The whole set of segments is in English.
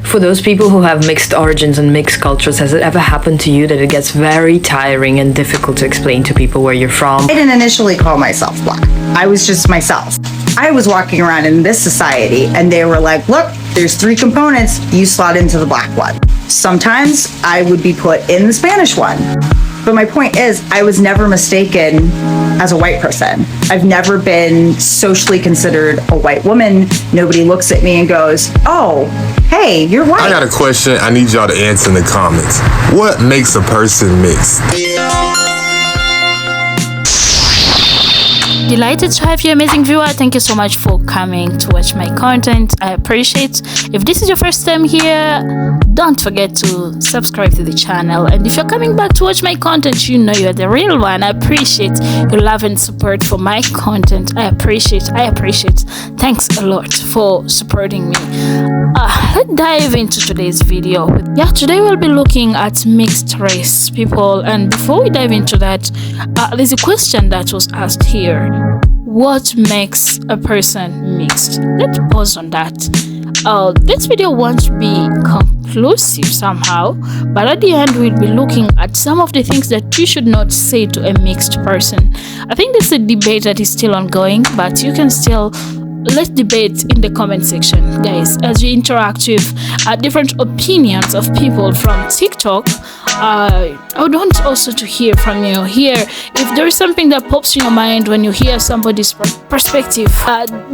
For those people who have mixed origins and mixed cultures, has it ever happened to you that it gets very tiring and difficult to explain to people where you're from? I didn't initially call myself black. I was just myself. I was walking around in this society and they were like, look, there's 3 components, you slot into the black one. Sometimes I would be put in the Spanish one. But my point is, I was never mistaken as a white person. I've never been socially considered a white woman. Nobody looks at me and goes, oh, hey, you're white. I got a question I need y'all to answer in the comments. What makes a person mixed? Delighted to have you, amazing viewer. Thank you so much for coming to watch my content. I appreciate. If this is your first time here, don't forget to subscribe to the channel, and if you're coming back to watch my content, you know you're the real one. I appreciate your love and support for my content. I appreciate. Thanks a lot for supporting me. Let's dive into today's video. Today we'll be looking at mixed race people, and before we dive into that, there's a question that was asked here. What makes a person mixed? Let's pause on that. This video won't be conclusive somehow, but at the end we'll be looking at some of the things that you should not say to a mixed person. I think this is a debate that is still ongoing, but you can still let's debate in the comment section, guys, as we interact with different opinions of people from TikTok. I would want also to hear from you here. If there is something that pops in your mind when you hear somebody's perspective,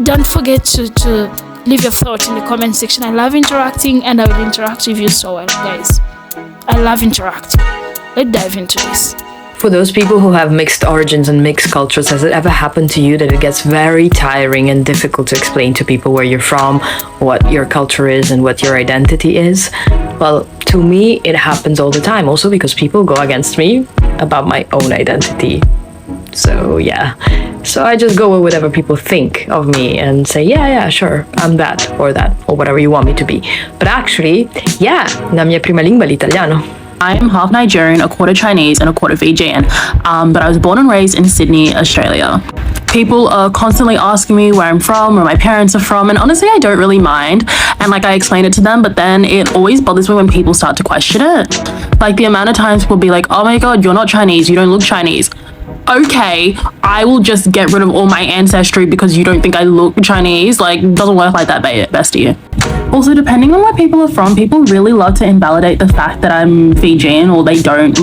don't forget to leave your thought in the comment section. I love interacting, and I will interact with you so well, guys. I love interacting. Let's dive into this. For those people who have mixed origins and mixed cultures, has it ever happened to you that it gets very tiring and difficult to explain to people where you're from, what your culture is, and what your identity is? Well, to me, it happens all the time, also because people go against me about my own identity. So yeah, so I just go with whatever people think of me and say, yeah, sure, I'm that, or whatever you want me to be. But actually, yeah, la mia prima lingua è l'italiano. I am half Nigerian, a quarter Chinese, and a quarter Fijian, but I was born and raised in Sydney, Australia. People are constantly asking me where I'm from, where my parents are from, and honestly, I don't really mind. And like, I explain it to them, but then it always bothers me when people start to question it. Like, the amount of times people be like, oh my God, you're not Chinese, you don't look Chinese. Okay, I will just get rid of all my ancestry because you don't think I look Chinese. Like, it doesn't work like that, bestie. Also, depending on where people are from, people really love to invalidate the fact that I'm Fijian, or they don't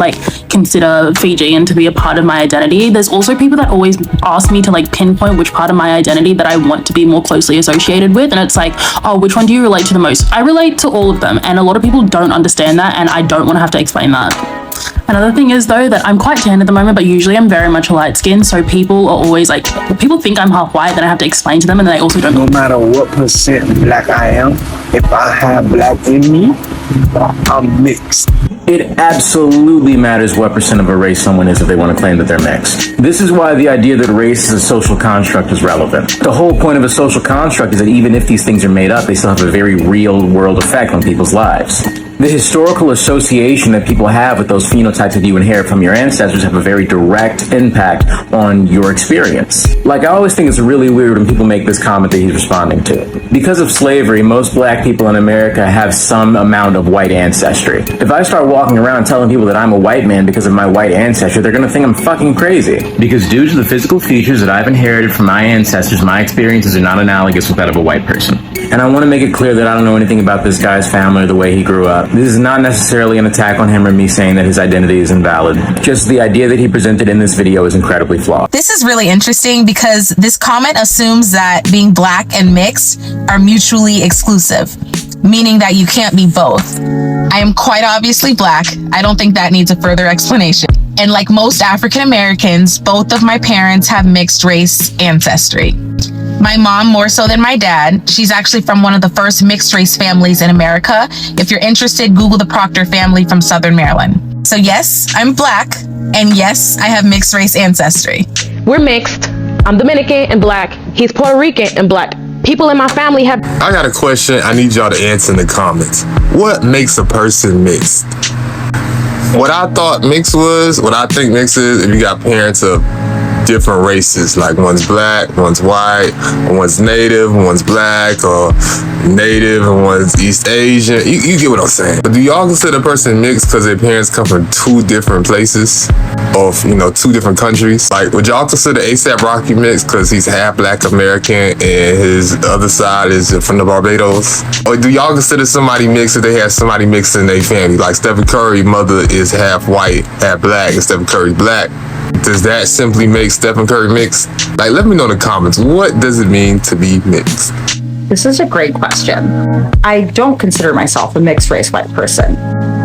consider Fijian to be a part of my identity. There's also people that always ask me to pinpoint which part of my identity that I want to be more closely associated with, and it's like, oh, which one do you relate to the most? I relate to all of them, and a lot of people don't understand that, and I don't want to have to explain that. Another thing is, though, that I'm quite tan at the moment, but usually I'm very much a light skin, so people are always people think I'm half white, then I have to explain to them, and then they also don't. No matter what percent black I am, if I have black in me, I'm mixed. It absolutely matters what percent of a race someone is if they want to claim that they're mixed. This is why the idea that race is a social construct is relevant. The whole point of a social construct is that even if these things are made up, they still have a very real world effect on people's lives. The historical association that people have with those phenotypes that you inherit from your ancestors have a very direct impact on your experience. I always think it's really weird when people make this comment that he's responding to. Because of slavery, most black people in America have some amount of white ancestry. If I start walking around telling people that I'm a white man because of my white ancestry, they're gonna think I'm fucking crazy. Because due to the physical features that I've inherited from my ancestors, my experiences are not analogous with that of a white person. And I want to make it clear that I don't know anything about this guy's family or the way he grew up. This is not necessarily an attack on him or me saying that his identity is invalid. Just the idea that he presented in this video is incredibly flawed. This is really interesting because this comment assumes that being black and mixed are mutually exclusive, meaning that you can't be both. I am quite obviously black. I don't think that needs a further explanation. And like most African Americans, both of my parents have mixed race ancestry. My mom more so than my dad. She's actually from one of the first mixed race families in America. If you're interested, Google the Proctor family from Southern Maryland. So yes, I'm black, and yes, I have mixed race ancestry. We're mixed. I'm Dominican and black. He's Puerto Rican and black. People in my family have... I got a question I need y'all to answer in the comments. What makes a person mixed? What I thought mixed was, what I think mixed is, if you got parents of different races. Like one's black, one's white, one's native, one's black, or native, and one's East Asian. You get what I'm saying. But do y'all consider a person mixed because their parents come from two different places? Or, two different countries? Like, would y'all consider A$AP Rocky mixed because he's half black American and his other side is from the Barbados? Or do y'all consider somebody mixed if they have somebody mixed in their family? Like Stephen Curry's mother is half white, half black, and Stephen Curry's black. Does that simply make Stephen Curry mixed? Like, let me know in the comments, what does it mean to be mixed? This is a great question. I don't consider myself a mixed race white person.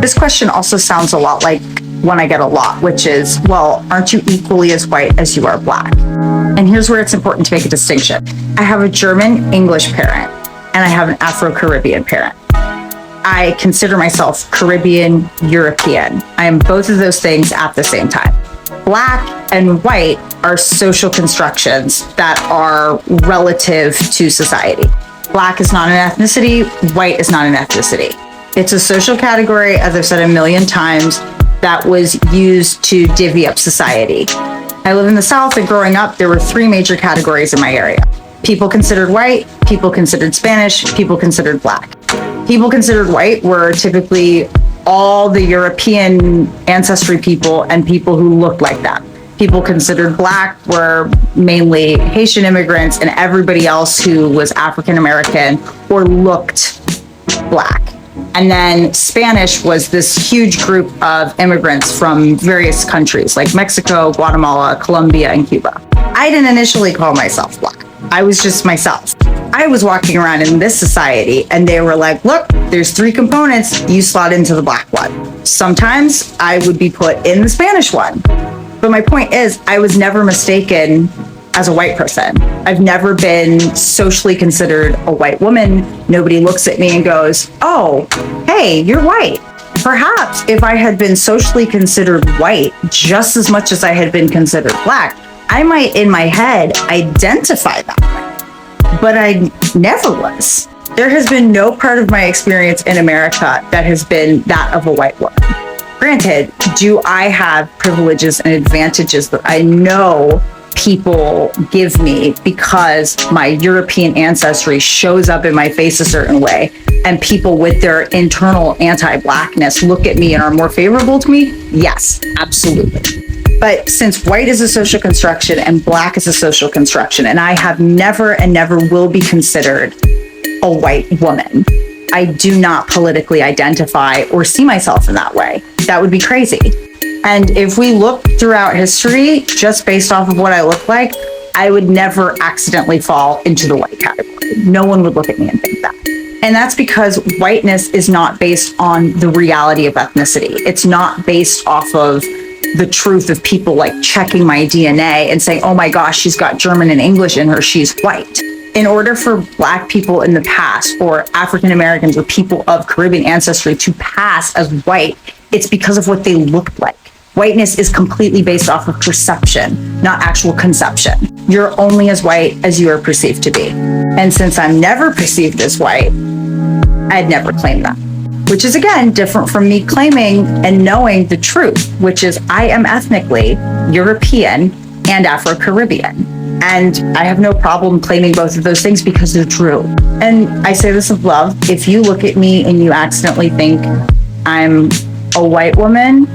This question also sounds a lot like one I get a lot, which is, well, aren't you equally as white as you are black? And here's where it's important to make a distinction. I have a German English parent and I have an Afro-Caribbean parent. I consider myself Caribbean European. I am both of those things at the same time. Black and white are social constructions that are relative to society. Black is not an ethnicity, white is not an ethnicity. It's a social category, as I've said a million times, that was used to divvy up society. I live in the South, and growing up, there were three major categories in my area. People considered white, people considered Spanish, people considered black. People considered white were typically all the European ancestry people and people who looked like them. People considered black were mainly Haitian immigrants and everybody else who was African American or looked black. And then Spanish was this huge group of immigrants from various countries like Mexico, Guatemala, Colombia, and Cuba. I didn't initially call myself black. I was just myself. I was walking around in this society and they were like, look, there's three components, you slot into the black one. Sometimes I would be put in the Spanish one. But my point is, I was never mistaken as a white person. I've never been socially considered a white woman. Nobody looks at me and goes, oh, hey, you're white. Perhaps if I had been socially considered white just as much as I had been considered black, I might in my head identify that way, but I never was. There has been no part of my experience in America that has been that of a white woman. Granted, do I have privileges and advantages that I know people give me because my European ancestry shows up in my face a certain way, and people with their internal anti-blackness look at me and are more favorable to me? Yes, absolutely. But since white is a social construction and black is a social construction, and I have never and never will be considered a white woman, I do not politically identify or see myself in that way. That would be crazy. And if we look throughout history, just based off of what I look like, I would never accidentally fall into the white category. No one would look at me and think that. And that's because whiteness is not based on the reality of ethnicity. It's not based off of the truth of people like checking my DNA and saying, oh my gosh, she's got German and English in her, she's white. In order for black people in the past, or African Americans or people of Caribbean ancestry to pass as white, it's because of what they looked like. Whiteness is completely based off of perception, not actual conception. You're only as white as you are perceived to be. And since I'm never perceived as white, I'd never claim that. Which is again different from me claiming and knowing the truth, which is I am ethnically European and Afro-Caribbean. And I have no problem claiming both of those things because they're true. And I say this with love. If you look at me and you accidentally think I'm a white woman,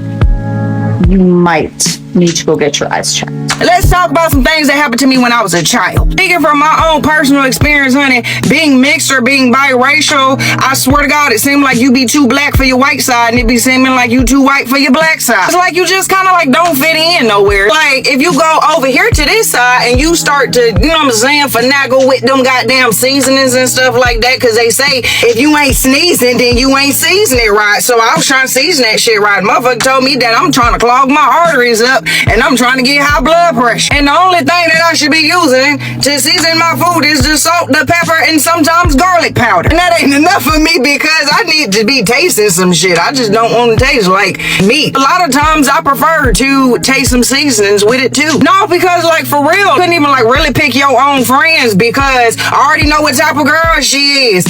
you might need to go get your eyes checked. Let's talk about some things that happened to me when I was a child. Speaking from my own personal experience, honey, being mixed or being biracial, I swear to God, it seemed like you be too black for your white side and it be seeming like you too white for your black side. It's like you just kind of like don't fit in nowhere. Like if you go over here to this side and you start to, you know what I'm saying, finagle with them goddamn seasonings and stuff like that, because they say if you ain't sneezing, then you ain't seasoning it right. So I was trying to season that shit right. Motherfucker told me that I'm trying to clog my arteries up and I'm trying to get high blood pressure. And the only thing that I should be using to season my food is the salt, the pepper, and sometimes garlic powder. And that ain't enough for me because I need to be tasting some shit. I just don't want to taste like meat. A lot of times I prefer to taste some seasonings with it too. No, because like for real, couldn't even like really pick your own friends because I already know what type of girl she is.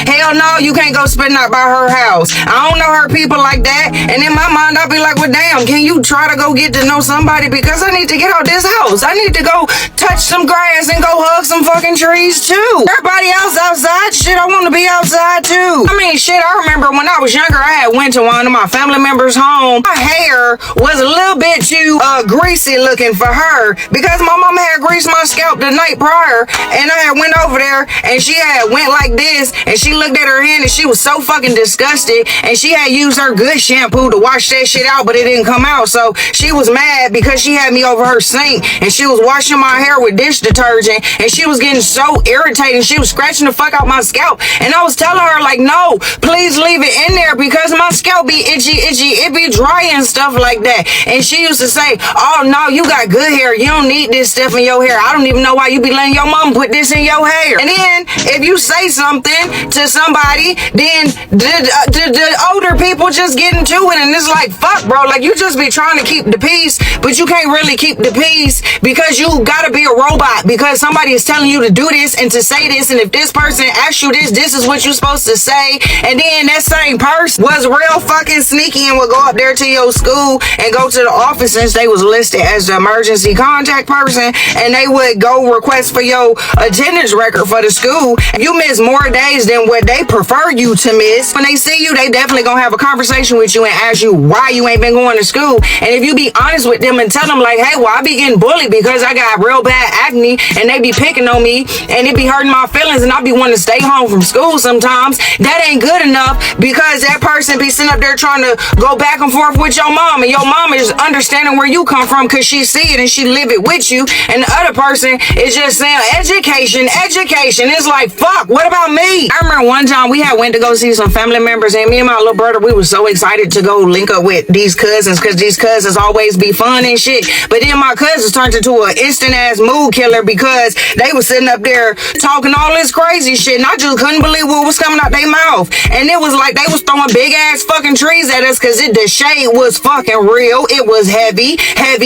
Hell no, you can't go spend out by her house. I don't know her people like that. And in my mind, I'll be like, well, damn, can you try to go get to know somebody because I need to get out this house. I need to go touch some grass and go hug some fucking trees too. Everybody else outside, shit, I want to be outside too. I mean, shit, I remember when I was younger, I had went to one of my family members' home. My hair was a little bit too greasy looking for her because my mama had greased my scalp the night prior, and I had went over there and she had went like this, and she looked at her hand and she was so fucking disgusted, and she had used her good shampoo to wash that shit out, but it didn't come out. So she was mad because she had me over her sink and she was washing my hair with dish detergent, and she was getting so irritated. She was scratching the fuck out my scalp, and I was telling her like, no, please leave it in there because my scalp be itchy, it be dry and stuff like that. And she used to say, oh no, you got good hair, you don't need this stuff in your hair. I don't even know why you be letting your mom put this in your hair. And then if you say something to somebody, then the older people just get into it, and it's like, fuck bro, like you just be trying to keep the peace, but you can't really keep the peace because you gotta be a robot because somebody is telling you to do this and to say this, and if this person asks you this is what you're supposed to say. And then that same person was real fucking sneaky and would go up there to your school and go to the office since they was listed as the emergency contact person, and they would go request for your attendance record for the school. You miss more days than what they prefer you to miss. When they see you, they definitely gonna have a conversation with you and ask you why you ain't been going to school. And if you be honest with them and tell them like, hey, well, I be getting bullied because I got real bad acne and they be picking on me and it be hurting my feelings and I be wanting to stay home from school sometimes, that ain't good enough because that person be sitting up there trying to go back and forth with your mom, and your mom is understanding where you come from because she see it and she live it with you, and the other person is just saying education. It's like, fuck, what about me? I remember one time we had went to go see some family members, and me and my little brother, we were so excited to go link up with these cousins because these cousins always be fun and shit. But then my cousins turned into an instant ass mood killer because they was sitting up there talking all this crazy shit, and I just couldn't believe what was coming out their mouth. And it was like they was throwing big ass fucking trees at us because the shade was fucking real. It was heavy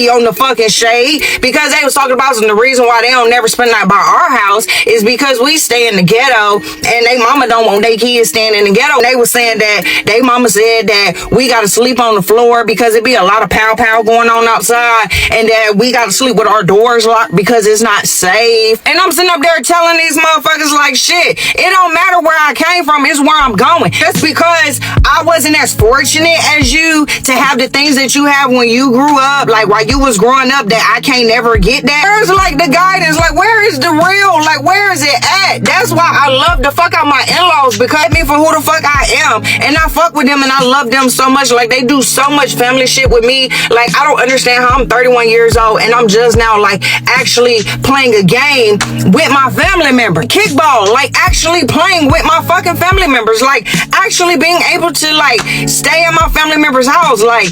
on the fucking shade because they was talking about the reason why they don't never spend night by our house is because we stay in the ghetto and they mama don't want their kids staying in the ghetto. They was saying that they mama said that we gotta sleep on the floor because it be a lot of pow going on outside, and that we gotta sleep with our doors locked because it's not safe. And I'm sitting up there telling these motherfuckers like, shit, it don't matter where I came from, it's where I'm going. Just because I wasn't as fortunate as you to have the things that you have when you grew up, like while you was growing up, that I can't never get that. Where's like the guidance? Like, where is the real? Like, where is it at? That's why I love the fuck out my in-laws, because me for who the fuck I am, and I fuck with them and I love them so much. Like, they do so much family shit with me. Like, I don't understand how I'm 31 years old and I'm just now like actually playing a game with my family member, kickball, like actually playing with my fucking family members, like actually being able to like stay at my family member's house, like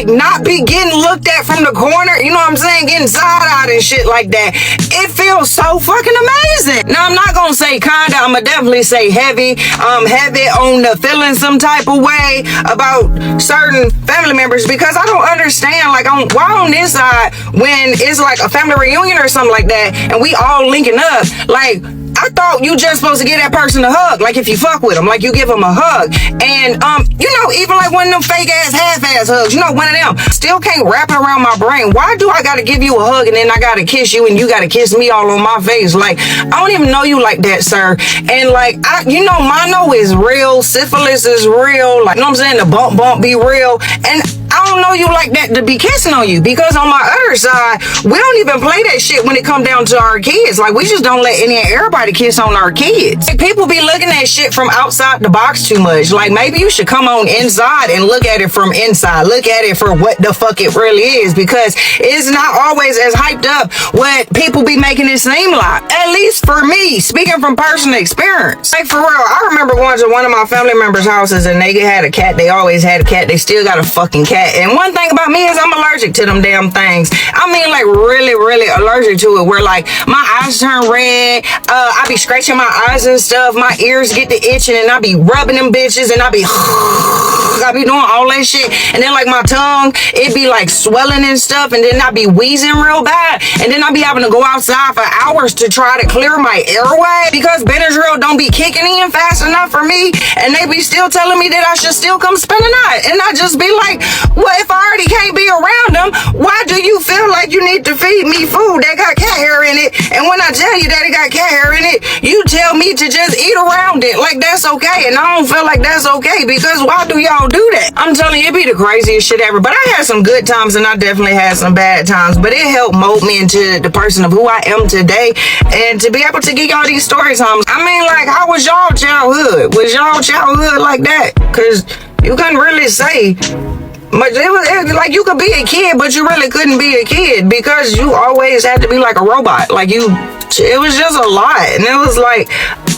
not be getting looked at from the corner, you know what I'm saying, getting side out and shit like that. It feels so fucking amazing. Now I'm not gonna say kinda, I'm gonna definitely say heavy on the feeling some type of way about certain family members, because I don't understand like why on this side when it's like a family reunion or something like that and we all linking up, like I thought you just supposed to give that person a hug. Like if you fuck with them, like you give them a hug. And you know, even like one of them fake ass half-ass hugs, you know, one of them still can't wrap it around my brain. Why do I gotta give you a hug and then I gotta kiss you and you gotta kiss me all on my face? Like, I don't even know you like that, sir. And like, you know, mono is real, syphilis is real, like, you know what I'm saying, the bump be real. And I don't know you like that to be kissing on you, because on my other side, we don't even play that shit when it come down to our kids. Like, we just don't let any and everybody kiss on our kids. Like, people be looking at shit from outside the box too much. Like, maybe you should come on inside and look at it from inside. Look at it for what the fuck it really is, because it's not always as hyped up what people be making it seem like. At least for me, speaking from personal experience. Like, for real, I remember going to one of my family members' houses and they had a cat. They always had a cat. They still got a fucking cat. And one thing about me is I'm allergic to them damn things. I mean, like really, really allergic to it, where like my eyes turn red. I be scratching my eyes and stuff. My ears get to itching and I be rubbing them bitches and I be I be doing all that shit. And then like my tongue, it be like swelling and stuff. And then I be wheezing real bad. And then I be having to go outside for hours to try to clear my airway because Benadryl don't be kicking in fast enough for me. And they be still telling me that I should still come spend a night. And I just be like, well, if I already can't be around them, why do you feel like you need to feed me food that got cat hair in it? And when I tell you that it got cat hair in it, you tell me to just eat around it like that's okay. And I don't feel like that's okay because why do y'all do that? I'm telling you, it be the craziest shit ever. But I had some good times and I definitely had some bad times. But it helped mold me into the person of who I am today. And to be able to get y'all these story times. I mean, like, how was y'all childhood? Was y'all childhood like that? Because you couldn't really say. But it was like you could be a kid, but you really couldn't be a kid because you always had to be like a robot. Like it was just a lot. And it was like,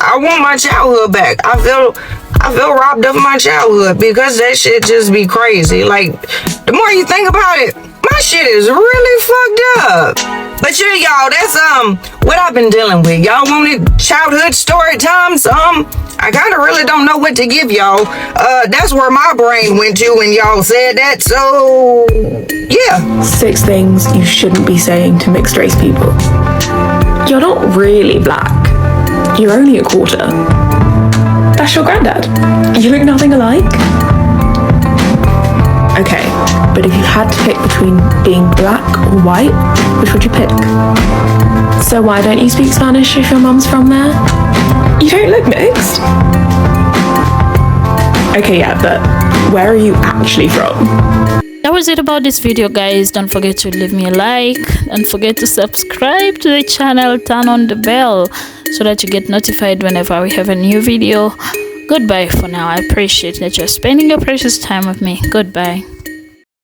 I want my childhood back. I feel robbed of my childhood because that shit just be crazy. Like, the more you think about it, my shit is really fucked up. But yeah, y'all, that's what I've been dealing with. Y'all wanted childhood story times? I kind of really don't know what to give y'all. That's where my brain went to when y'all said that. So yeah. 6 things you shouldn't be saying to mixed race people. You're not really black. You're only a quarter. That's your granddad. You look nothing alike. Okay, but if you had to pick between being black or white, which would you pick? So why don't you speak Spanish if your mum's from there? You don't look mixed. Okay, yeah, but where are you actually from? That was it about this video, guys. Don't forget to leave me a like. Don't forget to subscribe to the channel. Turn on the bell so that you get notified whenever we have a new video. Goodbye for now. I appreciate that you're spending your precious time with me. Goodbye.